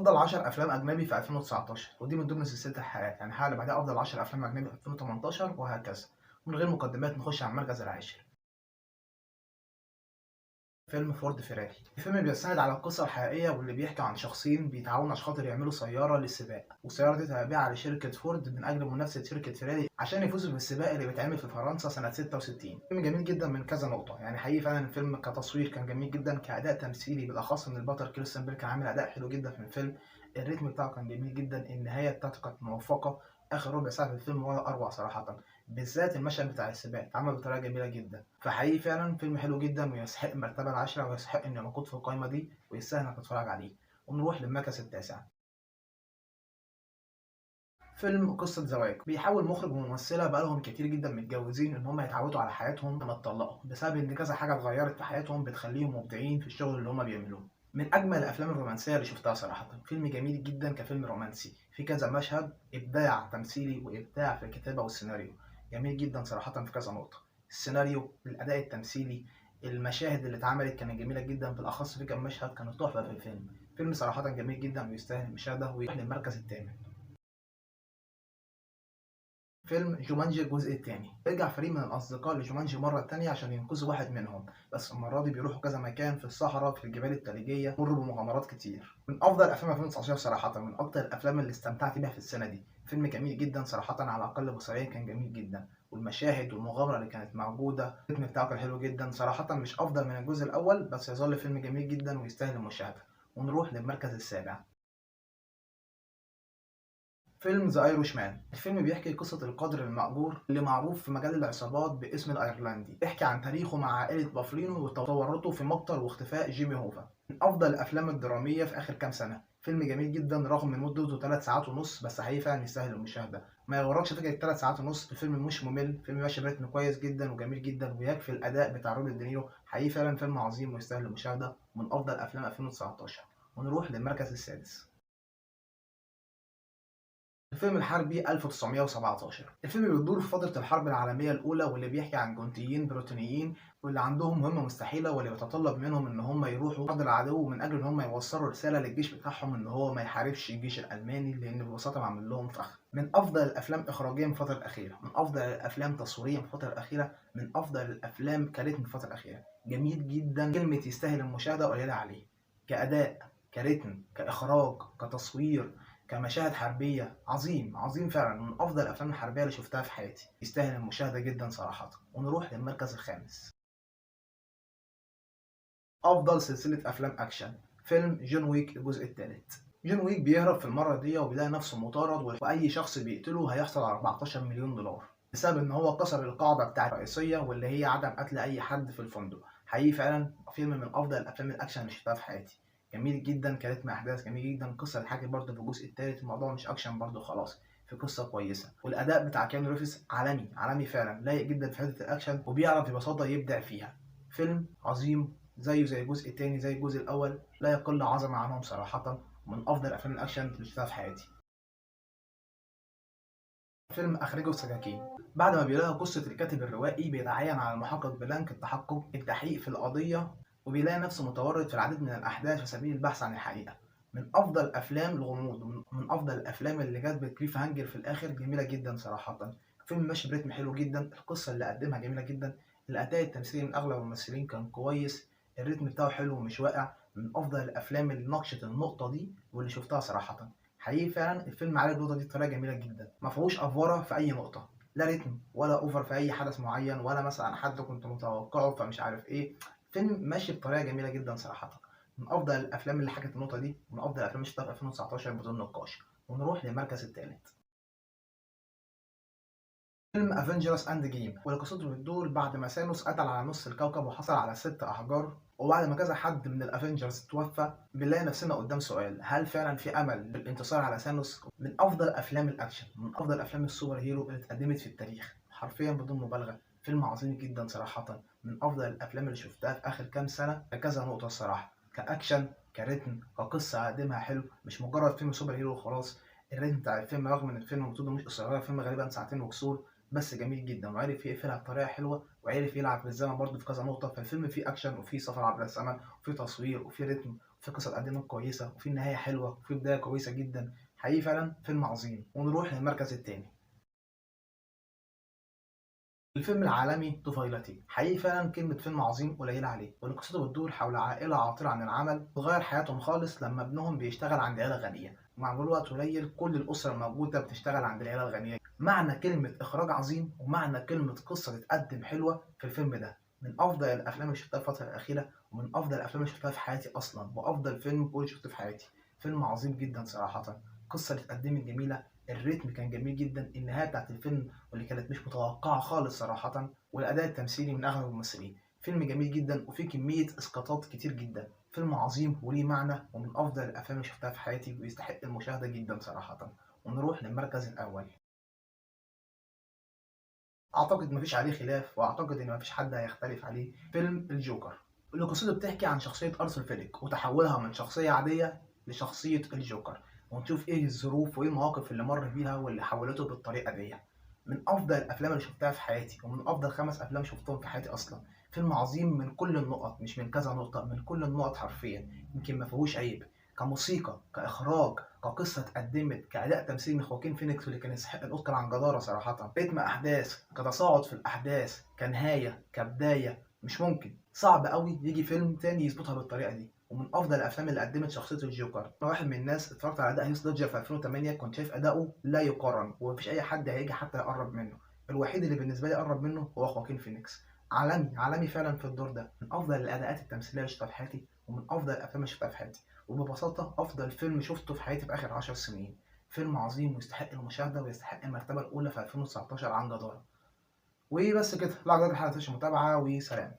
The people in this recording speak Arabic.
افضل 10 افلام اجنبي في 2019، ودي من ضمن سلسله الحلقات، يعني الحلقه اللي بعدها افضل 10 افلام اجنبي في 2018 وهكذا. من غير مقدمات نخش على المركز العاشر. فيلم فورد فيراري. الفيلم بيستند على القصة الحقيقية واللي بيحكي عن شخصين بيتعاونوا عشان خاطر يعملوا سيارة للسباق، والسيارة دي تابعة لشركة فورد من أجل منافسة شركة فيراري عشان يفوزوا بالسباق اللي بيتعمل في فرنسا سنة 66. فيلم جميل جدا من كذا نقطة، يعني حقيقي فعلا الفيلم كتصوير كان جميل جدا، كأداء تمثيلي بالأخص إن البطل كريستيان بيل كان عامل أداء حلو جدا في الفيلم. الريتم بتاعه كان جميل جدا، النهاية بتاعته كانت موفقة. آخر ربع ساعة في الفيلم ولا أروع صراحة، بالذات المشهد بتاع السباق اتعمل بطريقه جميله جدا. فحقيقي فعلا فيلم حلو جدا ويستحق المرتبه العاشره ويستحق انه موجود في القائمه دي ويستاهل انك تتفرج عليه. ونروح للمركز التاسع. فيلم قصة زواج. بيحاول مخرج وممثلة بقالهم كتير جدا متجوزين إن هم يتعودوا على حياتهم لما اتطلقوا، بسبب إن كذا حاجة اتغيرت في حياتهم بتخليهم مبدعين في الشغل اللي هم بيعملوه. من أجمل الأفلام الرومانسية اللي شفتها صراحة، فيلم جميل جدا كفيلم رومانسي، في كذا مشهد إبداع تمثيلي وإبداع في الكتابة والسيناريو. جميل جدا صراحة في كذا نقطة. السيناريو، الأداء التمثيلي، المشاهد اللي اتعملت كانت جميلة جدا، بالأخص في كام مشهد كانوا تحفة في الفيلم. فيلم صراحة جميل جدا ويستاهل المشاهدة ويروح للمركز الثامن. فيلم جومانجي الجزء الثاني. رجع فريق من الأصدقاء لجومانجي مرة تانية عشان ينقذوا واحد منهم، بس المرة دي بيروحوا كذا مكان في الصحراء في الجبال الثلجية، مروا بمغامرات كتير. من أفضل أفلام 2019 صراحة، من أكتر الأفلام اللي استمتعت بيها في السنة دي. فيلم جميل جدا صراحة، على الأقل بصريا كان جميل جدا، والمشاهد والمغامرة اللي كانت موجودة الريتم بتاعه كان حلو جدا صراحة. مش أفضل من الجزء الأول بس يظل فيلم جميل جدا ويستاهل المشاهدة. ونروح للمركز السابع. فيلم ذا ايروش مان. الفيلم بيحكي قصة القادر المأجور اللي معروف في مجال العصابات باسم الأيرلندي، بيحكي عن تاريخه مع عائلة بافلينو وتورطه في مقتل واختفاء جيمي هوفا. من أفضل الأفلام الدرامية في آخر كام سنة. فيلم جميل جدا رغم من مدته 3 ساعات ونص، بس حقيقي فعلا يستاهل المشاهدة. ما يغركش فكرة 3 ساعات ونص، الفيلم مش ممل، فيلم ماشي برتم كويس جدا وجميل جدا، ويكفي الأداء بتاع روبرت دينيرو. حقيقي فعلا فيلم عظيم ويستاهل المشاهدة، من أفضل أفلام 2019. ونروح للمركز السادس. الفيلم الحربي 1917. الفيلم بيدور في فترة الحرب العالمية الأولى، واللي بيحكي عن جنديين بريطانيين واللي عندهم مهمة مستحيلة، واللي بيتطلب منهم إن هم يروحوا أرض العدو من أجل إن هم يوصلوا رسالة للجيش بتاعهم إن هو ما يحاربش الجيش الألماني، لأن ببساطة معمول لهم فخ. من أفضل الأفلام إخراجيا في الفترة الأخيرة، من أفضل الأفلام تصويريا في الفترة الأخيرة، من أفضل الأفلام كريتم في الفترة الأخيرة. جميل جدا، كلمة يستاهل المشاهدة قليلة عليه. كأداء، كريتم، كإخراج، كتصوير، كمشاهد حربية، عظيم عظيم فعلا، من أفضل الأفلام الحربية اللي شفتها في حياتي، يستاهل المشاهدة جدا صراحة. ونروح للمركز الخامس. أفضل سلسلة أفلام أكشن. فيلم جون ويك الجزء الثالث. جون ويك بيهرب في المرة دي وبيلاقي نفسه مطارد، وأي شخص بيقتله هيحصل على 14 مليون دولار بسبب إن هو كسر القاعدة بتاعة الرئيسية، واللي هي عدم قتل أي حد في الفندق. حقيقي فعلا فيلم من أفضل الأفلام الأكشن اللي شفتها في حياتي. جميل جدا كريتم أحداث، جميل جدا قصة الحاجة برضه في الجزء الثالث، الموضوع مش أكشن برضه خلاص، في قصة كويسة، والأداء بتاع كيانو ريفيس عالمي عالمي فعلا، لايق جدا في حتة الأكشن وبيعرف ببساطة يبدع فيها. فيلم عظيم زيه زي الجزء التاني زي الجزء الأول، لا يقل عظمة عنهم صراحة، من أفضل أفلام الأكشن اللي شفتها في حياتي. فيلم أخرجه السكاكين. بعد ما بيلاقي قصة الكاتب الروائي بيتعين على المحقق بلانك التحقيق في القضية، وبيلاقي نفسه متورط في العديد من الأحداث في سبيل البحث عن الحقيقة. من أفضل أفلام الغموض، من أفضل الأفلام اللي جت بكليف هانجر في الآخر، جميلة جدا صراحة. فيلم ماشي برتم حلو جدا، القصة اللي قدمها جميلة جدا، الأداء التمثيلي من أغلب الممثلين كان كويس، الريتم بتاعه حلو ومش واقع. من أفضل الأفلام اللي ناقشت النقطة دي واللي شفتها صراحة. حقيقي فعلا الفيلم عالج النقطة دي بطريقة جميلة جدا، ما فيهوش أفورة في أي نقطة، لا ريتم ولا أوفر في أي حدث معين، ولا مثلا حد كنت متوقعه فمش عارف إيه. فيلم ماشي بطريقة جميلة جدا صراحة، من أفضل الأفلام اللي حكت النقطة دي، من أفضل الأفلام اللي شفتها في 2019 بدون نقاش. ونروح للمركز الثالث. فيلم افنجرس اند جيم، واللي قصته بتدور بعد ما ثانوس قتل على نص الكوكب وحصل على 6 احجار، وبعد ما كذا حد من الافنجرز توفى، بنلاقي نفسنا قدام سؤال: هل فعلا في امل بالانتصار على ثانوس؟ من افضل افلام الاكشن، من افضل افلام السوبر هيرو اللي اتقدمت في التاريخ حرفيا بدون مبالغه. فيلم عظيم جدا صراحه، من افضل الافلام اللي شفتها في اخر كام سنه ككذا نقطه الصراحه، كاكشن، كريتم، كقصه قدمها حلو، مش مجرد فيلم سوبر هيرو وخلاص. الريتم بتاع الفيلم رغم ان الفيلم مدته مش قصيره، الفيلم غالبا ساعتين وكسور، بس جميل جدا وعرف يقفلها بطريقه حلوه، وعرف يلعب بالزمن برضه في كذا نقطه. فالفيلم فيه اكشن وفيه سفر عبر الزمن وفيه تصوير وفيه ريتم في قصة اتقدمت كويسة وفي نهاية حلوة وفي بداية كويسة جدا. حقيقي فعلا فيلم عظيم. ونروح للمركز التاني، الفيلم العالمي طفيلتي. حقيقي فعلا كلمة فيلم عظيم قليلة عليه، واللي قصته بتدور حول عائلة عاطلة عن العمل تغير حياتهم خالص لما ابنهم بيشتغل عند عيلة غنية، ومع مرور وقت قليل كل الأسرة الموجودة بتشتغل عند العيلة الغنية. معنى كلمة إخراج عظيم ومعنى كلمة قصة تتقدم حلوة في الفيلم ده من أفضل الأفلام اللي شفتها الفترة الأخيرة، ومن أفضل الأفلام اللي شفتها في حياتي أصلا، وأفضل فيلم كوري شفته في حياتي. فيلم عظيم جدا صراحة. قصة اللي اتقدمت جميلة، الريتم كان جميل جدا، النهاية بتاعت الفيلم واللي كانت مش متوقعة خالص صراحة، والأداء التمثيلي من أغلب الممثلين. فيلم جميل جدا وفيه كمية إسقاطات كتير جدا. فيلم عظيم وليه معنى ومن أفضل الأفلام اللي شفتها في حياتي ويستحق المشاهدة جدا صراحة. ونروح للمركز الأول. أعتقد مفيش عليه خلاف، وأعتقد إن مفيش حد هيختلف عليه، فيلم الجوكر، اللي قصته بتحكي عن شخصية أرثر فيليك وتحولها من شخصية عادية لشخصية الجوكر، ونشوف إيه الظروف وإيه المواقف اللي مر بيها واللي حولته بالطريقة دي. من أفضل الأفلام اللي شفتها في حياتي، ومن أفضل 5 أفلام شفتهم في حياتي أصلا. فيلم عظيم من كل النقط، مش من كذا نقطة، من كل النقط حرفيا. يمكن ما فيهوش عيب، كموسيقى، كإخراج، كقصة اتقدمت، كأداء تمثيلي من خواكين فينيكس واللي كان يستحق الأوسكار عن جدارة صراحة، رتم أحداث، كتصاعد في الأحداث، كنهاية، كبداية. مش ممكن، صعب قوي يجي فيلم تاني يظبطها بالطريقة دي. ومن أفضل الأفلام اللي قدمت شخصية الجوكر. أنا واحد من الناس اتفرجت على أداء هيث ليدجر في 2008، كنت شايف أداؤه لا يقارن، ومفيش أي حد هيجي حتى يقرب منه. الوحيد اللي بالنسبة لي قرب منه هو خواكين فينيكس. عالمي عالمي فعلا في الدور ده. من أفضل الأداءات التمثيلية اللي شفتها في حياتي، ومن أفضل الأفلام اللي شفتها في حياتي، وببساطة أفضل فيلم شفته في حياتي في آخر 10 سنين. فيلم عظيم ويستحق المشاهدة ويستحق المرتبة الأولى في 2019 عن جدارة. وبس كده، لا أعتقد حلقة المتابعة، وسلام.